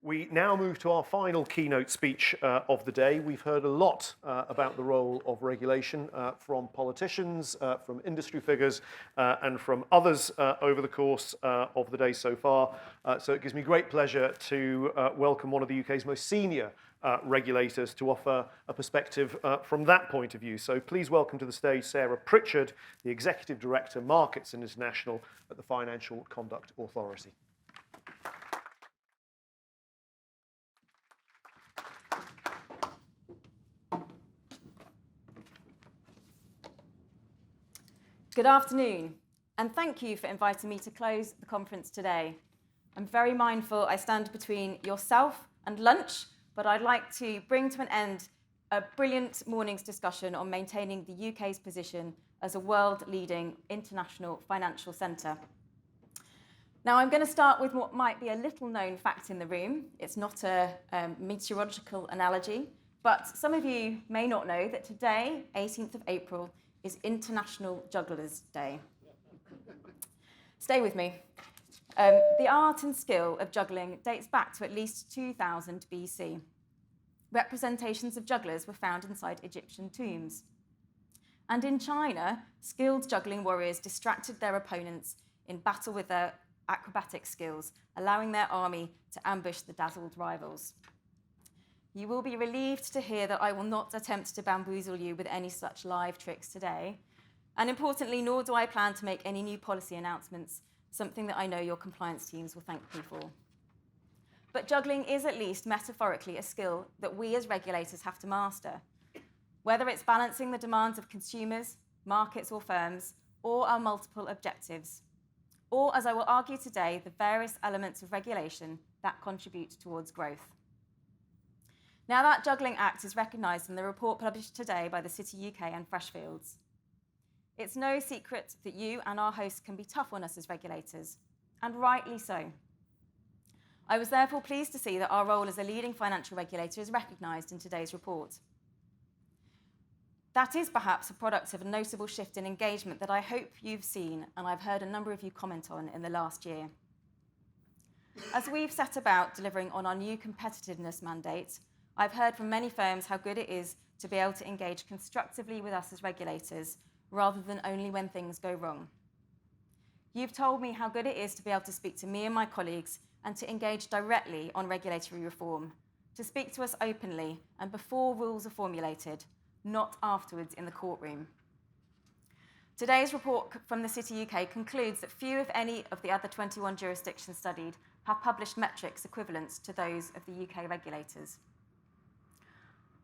We now move to our final keynote speech of the day. We've heard a lot about the role of regulation from politicians, from industry figures, and from others over the course of the day so far. So it gives me great pleasure to welcome one of the UK's most senior regulators to offer a perspective from that point of view. So please welcome to the stage Sarah Pritchard, the Executive Director, Markets and International at the Financial Conduct Authority. Good afternoon, and thank you for inviting me to close the conference today. I'm very mindful I stand between yourself and lunch, but I'd like to bring to an end a brilliant morning's discussion on maintaining the UK's position as a world-leading international financial centre. Now, I'm going to start with what might be a little-known fact in the room. It's not a meteorological analogy, but some of you may not know that today, 18th of April, is International Jugglers' Day. Stay with me. The art and skill of juggling dates back to at least 2000 BC. Representations of jugglers were found inside Egyptian tombs. And in China, skilled juggling warriors distracted their opponents in battle with their acrobatic skills, allowing their army to ambush the dazzled rivals. You will be relieved to hear that I will not attempt to bamboozle you with any such live tricks today. And importantly, nor do I plan to make any new policy announcements, something that I know your compliance teams will thank me for. But juggling is at least metaphorically a skill that we as regulators have to master. Whether it's balancing the demands of consumers, markets or firms, or our multiple objectives. Or, as I will argue today, the various elements of regulation that contribute towards growth. Now, that juggling act is recognised in the report published today by the City UK and Freshfields. It's no secret that you and our hosts can be tough on us as regulators, and rightly so. I was therefore pleased to see that our role as a leading financial regulator is recognised in today's report. That is perhaps a product of a notable shift in engagement that I hope you've seen, and I've heard a number of you comment on in the last year. As we've set about delivering on our new competitiveness mandate, I've heard from many firms how good it is to be able to engage constructively with us as regulators, rather than only when things go wrong. You've told me how good it is to be able to speak to me and my colleagues and to engage directly on regulatory reform, to speak to us openly and before rules are formulated, not afterwards in the courtroom. Today's report from the City UK concludes that few, if any, of the other 21 jurisdictions studied have published metrics equivalent to those of the UK regulators.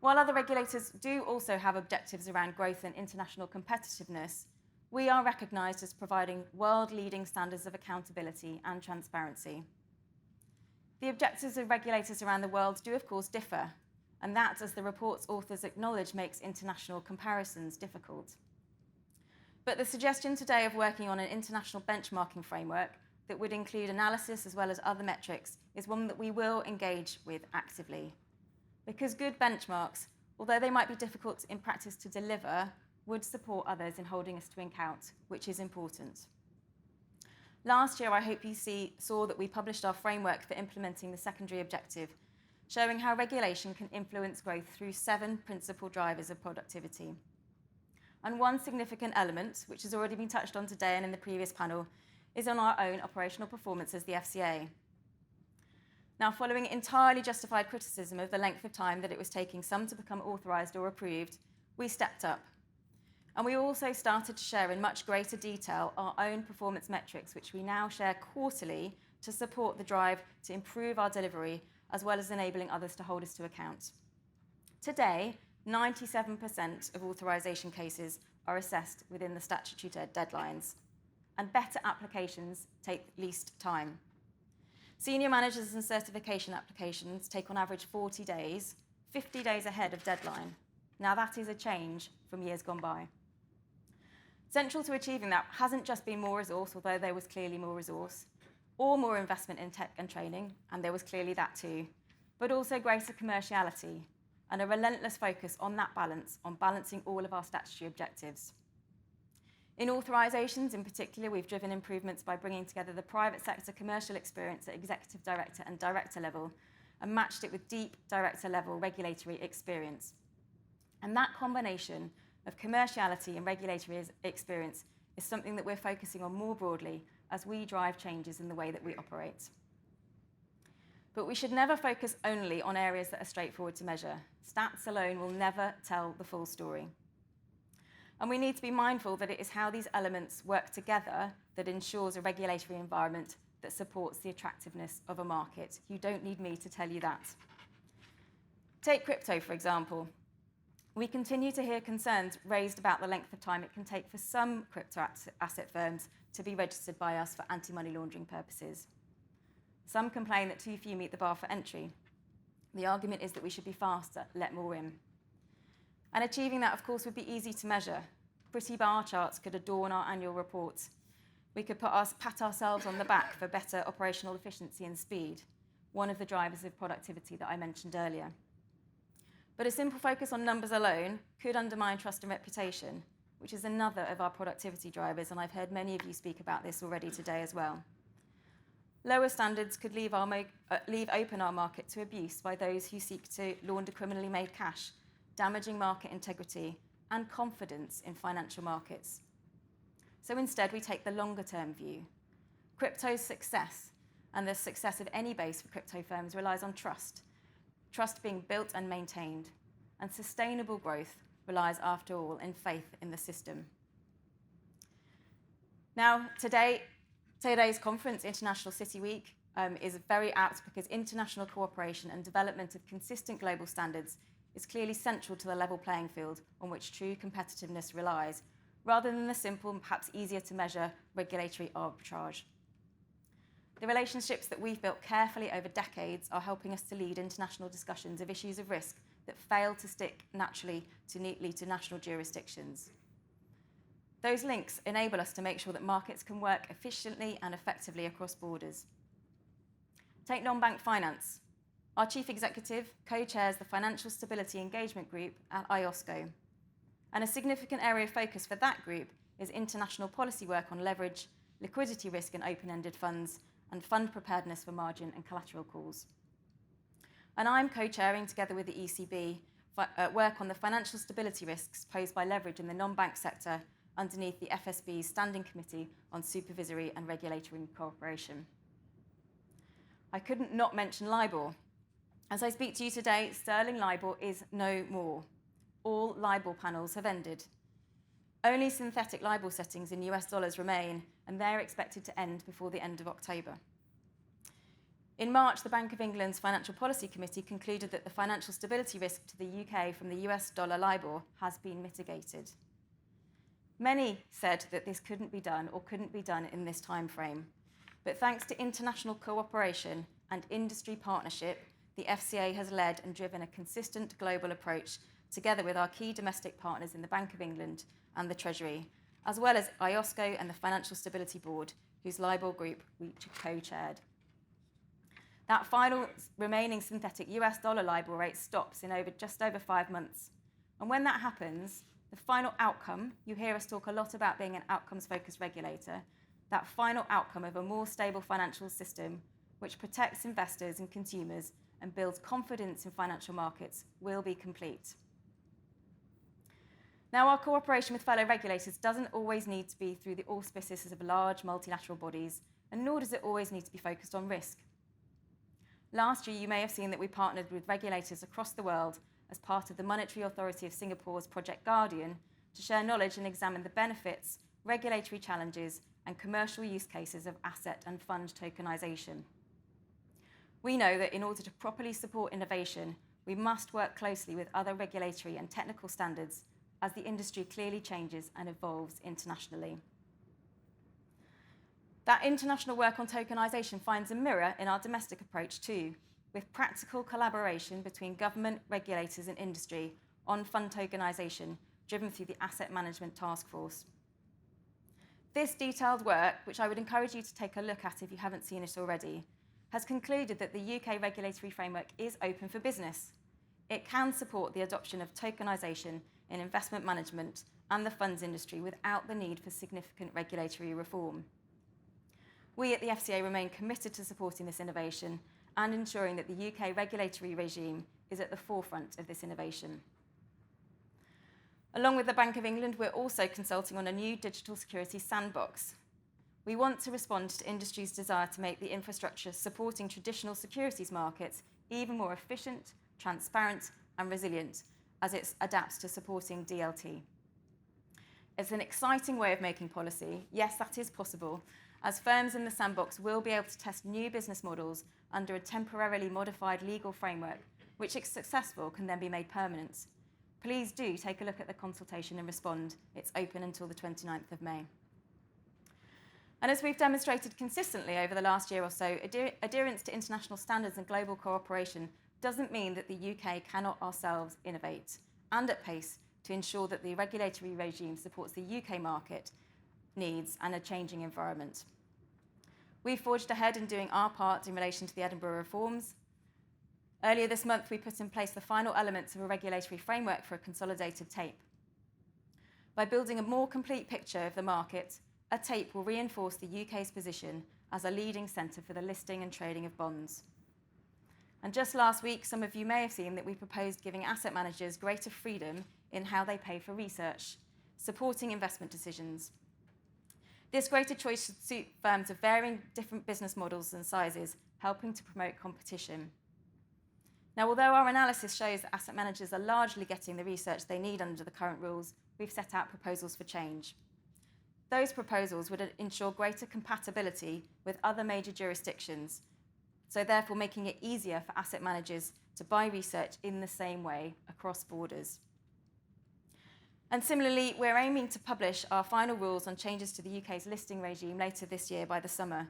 While other regulators do also have objectives around growth and international competitiveness, we are recognised as providing world-leading standards of accountability and transparency. The objectives of regulators around the world do, of course, differ, and that, as the report's authors acknowledge, makes international comparisons difficult. But the suggestion today of working on an international benchmarking framework that would include analysis as well as other metrics is one that we will engage with actively. Because good benchmarks, although they might be difficult in practice to deliver, would support others in holding us to account, which is important. Last year, I hope you saw that we published our framework for implementing the secondary objective, showing how regulation can influence growth through 7 principal drivers of productivity. And one significant element, which has already been touched on today and in the previous panel, is on our own operational performance as the FCA. Now, following entirely justified criticism of the length of time that it was taking some to become authorised or approved, we stepped up. And we also started to share in much greater detail our own performance metrics, which we now share quarterly to support the drive to improve our delivery, as well as enabling others to hold us to account. Today, 97% of authorisation cases are assessed within the statutory deadlines, and better applications take least time. Senior managers and certification applications take on average 40 days, 50 days ahead of deadline. Now that is a change from years gone by. Central to achieving that hasn't just been more resource, although there was clearly more resource, or more investment in tech and training, and there was clearly that too, but also greater commerciality and a relentless focus on that balance, on balancing all of our statutory objectives. In authorisations in particular, we've driven improvements by bringing together the private sector commercial experience at executive director and director level, and matched it with deep director-level regulatory experience. And that combination of commerciality and regulatory experience is something that we're focusing on more broadly as we drive changes in the way that we operate. But we should never focus only on areas that are straightforward to measure. Stats alone will never tell the full story. And we need to be mindful that it is how these elements work together that ensures a regulatory environment that supports the attractiveness of a market. You don't need me to tell you that. Take crypto, for example. We continue to hear concerns raised about the length of time it can take for some crypto asset firms to be registered by us for anti-money laundering purposes. Some complain that too few meet the bar for entry. The argument is that we should be faster, let more in. And achieving that, of course, would be easy to measure. Pretty bar charts could adorn our annual reports. We could pat ourselves on the back for better operational efficiency and speed, one of the drivers of productivity that I mentioned earlier. But a simple focus on numbers alone could undermine trust and reputation, which is another of our productivity drivers, and I've heard many of you speak about this already today as well. Lower standards could leave open our market to abuse by those who seek to launder criminally made cash, damaging market integrity and confidence in financial markets. So instead, we take the longer-term view. Crypto's success and the success of any base for crypto firms relies on trust being built and maintained, and sustainable growth relies, after all, in faith in the system. Now, today's conference, International City Week, is very apt because international cooperation and development of consistent global standards is clearly central to the level playing field on which true competitiveness relies, rather than the simple and perhaps easier to measure regulatory arbitrage. The relationships that we've built carefully over decades are helping us to lead international discussions of issues of risk that fail to stick naturally neatly to national jurisdictions. Those links enable us to make sure that markets can work efficiently and effectively across borders. Take non-bank finance. Our chief executive co-chairs the Financial Stability Engagement Group at IOSCO. And a significant area of focus for that group is international policy work on leverage, liquidity risk in open-ended funds, and fund preparedness for margin and collateral calls. And I'm co-chairing, together with the ECB, work on the financial stability risks posed by leverage in the non-bank sector underneath the FSB's Standing Committee on Supervisory and Regulatory Cooperation. I couldn't not mention LIBOR. As I speak to you today, sterling LIBOR is no more. All LIBOR panels have ended. Only synthetic LIBOR settings in US dollars remain, and they're expected to end before the end of October. In March, the Bank of England's Financial Policy Committee concluded that the financial stability risk to the UK from the US dollar LIBOR has been mitigated. Many said that this couldn't be done or couldn't be done in this time frame. But thanks to international cooperation and industry partnership, the FCA has led and driven a consistent global approach together with our key domestic partners in the Bank of England and the Treasury, as well as IOSCO and the Financial Stability Board, whose LIBOR group we co-chaired. That final remaining synthetic US dollar LIBOR rate stops in just over 5 months. And when that happens, the final outcome, you hear us talk a lot about being an outcomes-focused regulator, that final outcome of a more stable financial system which protects investors and consumers and builds confidence in financial markets will be complete. Now, our cooperation with fellow regulators doesn't always need to be through the auspices of large multilateral bodies, and nor does it always need to be focused on risk. Last year, you may have seen that we partnered with regulators across the world as part of the Monetary Authority of Singapore's Project Guardian to share knowledge and examine the benefits, regulatory challenges, and commercial use cases of asset and fund tokenization. We know that in order to properly support innovation, we must work closely with other regulatory and technical standards as the industry clearly changes and evolves internationally. That international work on tokenization finds a mirror in our domestic approach too, with practical collaboration between government, regulators and industry on fund tokenization driven through the Asset Management Task Force. This detailed work, which I would encourage you to take a look at if you haven't seen it already, has concluded that the UK regulatory framework is open for business. It can support the adoption of tokenization in investment management and the funds industry without the need for significant regulatory reform. We at the FCA remain committed to supporting this innovation and ensuring that the UK regulatory regime is at the forefront of this innovation. Along with the Bank of England, we're also consulting on a new digital security sandbox. We want to respond to industry's desire to make the infrastructure supporting traditional securities markets even more efficient, transparent, and resilient as it adapts to supporting DLT. It's an exciting way of making policy. Yes, that is possible, as firms in the sandbox will be able to test new business models under a temporarily modified legal framework, which, if successful, can then be made permanent. Please do take a look at the consultation and respond. It's open until the 29th of May. And as we've demonstrated consistently over the last year or so, adherence to international standards and global cooperation doesn't mean that the UK cannot ourselves innovate and at pace to ensure that the regulatory regime supports the UK market needs and a changing environment. We forged ahead in doing our part in relation to the Edinburgh reforms. Earlier this month, we put in place the final elements of a regulatory framework for a consolidated tape. By building a more complete picture of the market, a tape will reinforce the UK's position as a leading centre for the listing and trading of bonds. And just last week, some of you may have seen that we proposed giving asset managers greater freedom in how they pay for research, supporting investment decisions. This greater choice should suit firms of varying different business models and sizes, helping to promote competition. Now, although our analysis shows that asset managers are largely getting the research they need under the current rules, we've set out proposals for change. Those proposals would ensure greater compatibility with other major jurisdictions, so therefore making it easier for asset managers to buy research in the same way across borders. And similarly, we're aiming to publish our final rules on changes to the UK's listing regime later this year by the summer.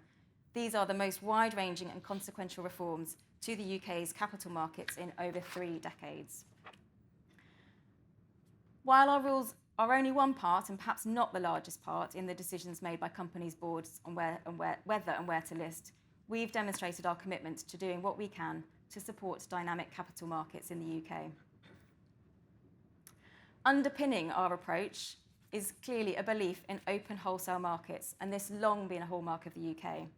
These are the most wide-ranging and consequential reforms to the UK's capital markets in over 3 decades. While our rules are only one part, and perhaps not the largest part, in the decisions made by companies' boards on whether and where to list, we've demonstrated our commitment to doing what we can to support dynamic capital markets in the UK. Underpinning our approach is clearly a belief in open wholesale markets, and this has long been a hallmark of the UK.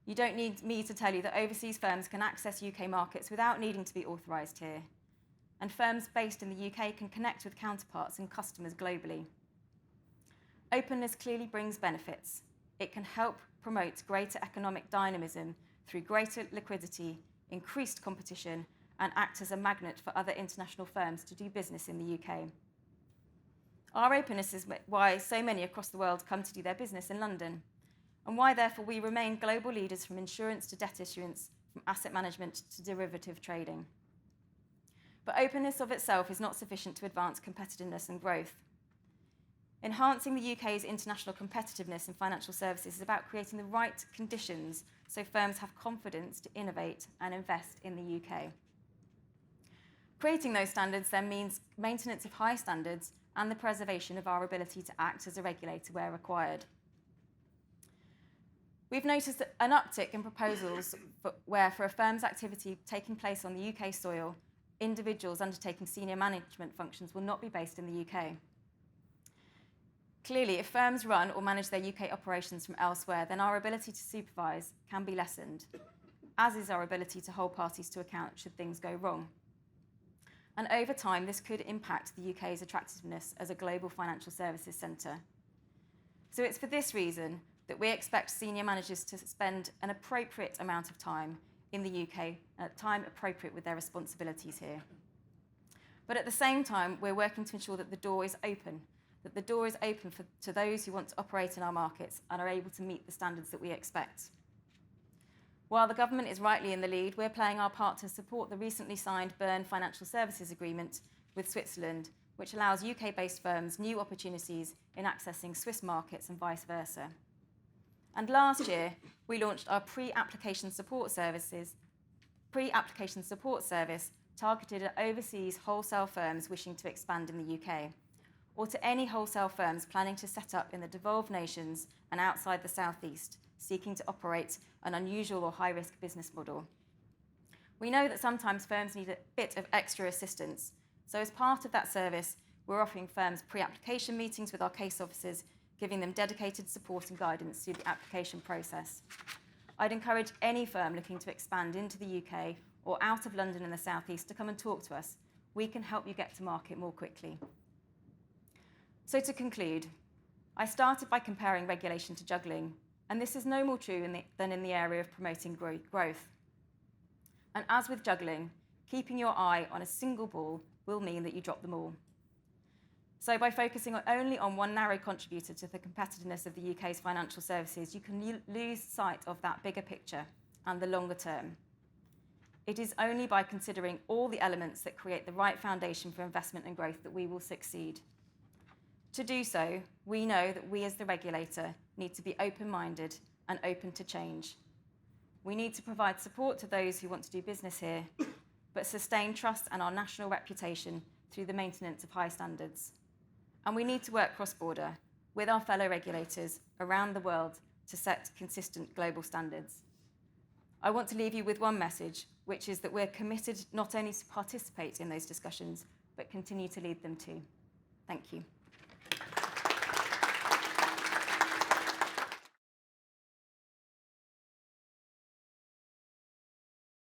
You don't need me to tell you that overseas firms can access UK markets without needing to be authorised here, and firms based in the UK can connect with counterparts and customers globally. Openness clearly brings benefits. It can help promote greater economic dynamism through greater liquidity, increased competition, and act as a magnet for other international firms to do business in the UK. Our openness is why so many across the world come to do their business in London, and why therefore we remain global leaders from insurance to debt issuance, from asset management to derivative trading. But openness of itself is not sufficient to advance competitiveness and growth. Enhancing the UK's international competitiveness in financial services is about creating the right conditions so firms have confidence to innovate and invest in the UK. Creating those standards then means maintenance of high standards and the preservation of our ability to act as a regulator where required. We've noticed an uptick in proposals where, for a firm's activity taking place on the UK soil, individuals undertaking senior management functions will not be based in the UK. Clearly, if firms run or manage their UK operations from elsewhere, then our ability to supervise can be lessened, as is our ability to hold parties to account should things go wrong. And over time, this could impact the UK's attractiveness as a global financial services centre. So it's for this reason that we expect senior managers to spend an appropriate amount of time in the UK, at time appropriate with their responsibilities here. But at the same time, we're working to ensure that the door is open to those who want to operate in our markets and are able to meet the standards that we expect. While the government is rightly in the lead, we're playing our part to support the recently signed Bern Financial Services Agreement with Switzerland, which allows UK-based firms new opportunities in accessing Swiss markets and vice versa. And last year, we launched our pre-application support service targeted at overseas wholesale firms wishing to expand in the UK, or to any wholesale firms planning to set up in the devolved nations and outside the southeast, seeking to operate an unusual or high-risk business model. We know that sometimes firms need a bit of extra assistance, so as part of that service, we're offering firms pre-application meetings with our case officers giving them dedicated support and guidance through the application process. I'd encourage any firm looking to expand into the UK or out of London and the South East to come and talk to us. We can help you get to market more quickly. So to conclude, I started by comparing regulation to juggling, and this is no more true than in the area of promoting growth. And as with juggling, keeping your eye on a single ball will mean that you drop them all. So by focusing only on one narrow contributor to the competitiveness of the UK's financial services, you can lose sight of that bigger picture and the longer term. It is only by considering all the elements that create the right foundation for investment and growth that we will succeed. To do so, we know that we as the regulator need to be open-minded and open to change. We need to provide support to those who want to do business here, but sustain trust and our national reputation through the maintenance of high standards. And we need to work cross-border with our fellow regulators around the world to set consistent global standards. I want to leave you with one message, which is that we're committed not only to participate in those discussions, but continue to lead them too. Thank you.